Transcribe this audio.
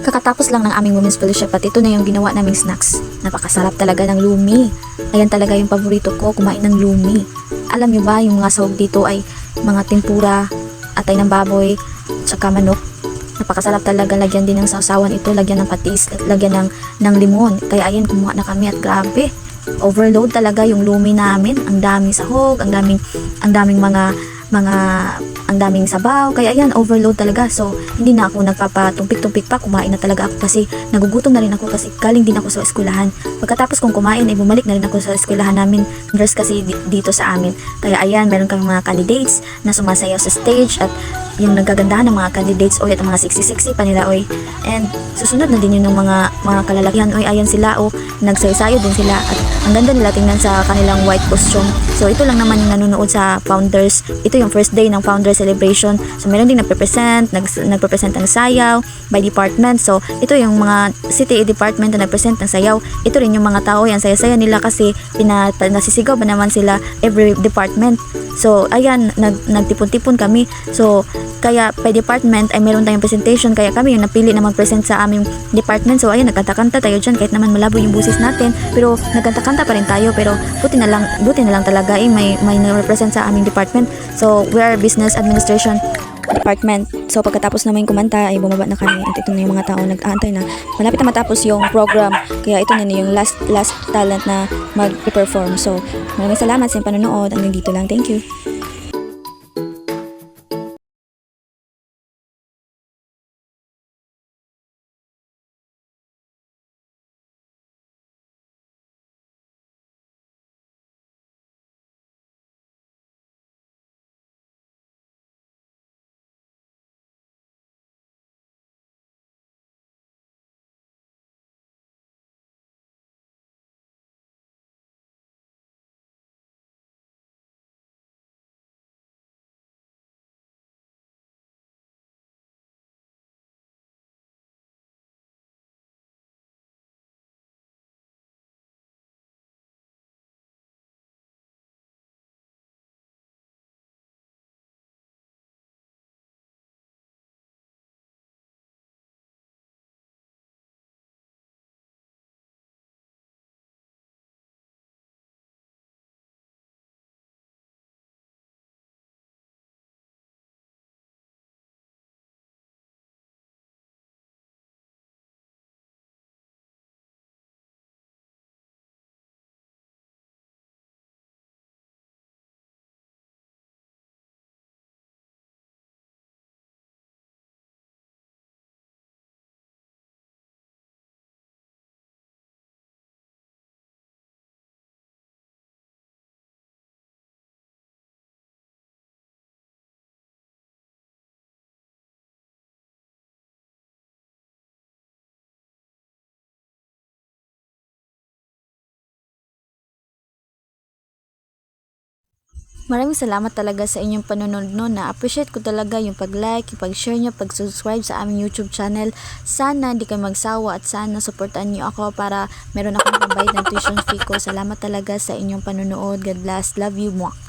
Kakatapos lang ng aming women's fellowship at ito na yung ginawa naming snacks. Napakasarap talaga ng lumi. Ayan talaga yung paborito ko, kumain ng lumi. Alam nyo ba, yung mga sahog dito ay mga tempura, atay ng baboy, tsaka manok. Napakasarap talaga, lagyan din ng sausawan ito, lagyan ng patis, lagyan ng limon. Kaya ayan, kumuha na kami at grabe. Overload talaga yung lumi namin. Ang daming sahog, ang daming ang daming sabaw. Kaya ayan, overload talaga. So, hindi na ako nagpapatumpik-tumpik pa. Kumain na talaga ako kasi nagugutom na rin ako kasi galing din ako sa eskwelahan. Pagkatapos kong kumain, ay bumalik na rin ako sa eskwelahan namin. Nurse kasi dito sa amin. Kaya ayan, meron kami mga candidates na sumasayaw sa stage at yung nagagandahan ng mga candidates oy at mga sexy pa nila oy. And susunod na din yun ng mga kalalakihan oy, ayan sila o nagsayaw din sila at ang ganda nila tingnan sa kanilang white costume. So ito lang naman yung nanonood sa founders. Ito yung first day ng founder celebration. So meron din nagpe-present ng sayaw by department. So ito yung mga city department na nagpresent ng sayaw. Ito rin yung mga tao yan, saya-saya nila kasi nasisigaw ba naman sila every department. So ayan, nagtipon-tipon kami. So kaya by department ay meron tayong presentation, kaya kami yung napili na mag-present sa aming department. So ayun, nagkanta-kanta tayo dyan kahit naman malabo yung busis natin, pero nagkanta-kanta pa rin tayo. Pero buti na lang talaga may na-represent sa aming department. So we are business administration department. So pagkatapos naman kumanta ay bumaba na kami at ito na yung mga tao nag-aantay na malapit na matapos yung program, kaya ito na yung last talent na mag-perform. So maraming salamat sa panonood, hanggang dito lang, thank you. Maraming salamat talaga sa inyong panonood no. Na-appreciate ko talaga yung pag-like, yung pag-share nyo, pag-subscribe sa aming YouTube channel. Sana hindi kayo magsawa at sana supportan nyo ako para meron akong pambayad ng tuition fee ko. Salamat talaga sa inyong panonood. God bless. Love you. Mwah.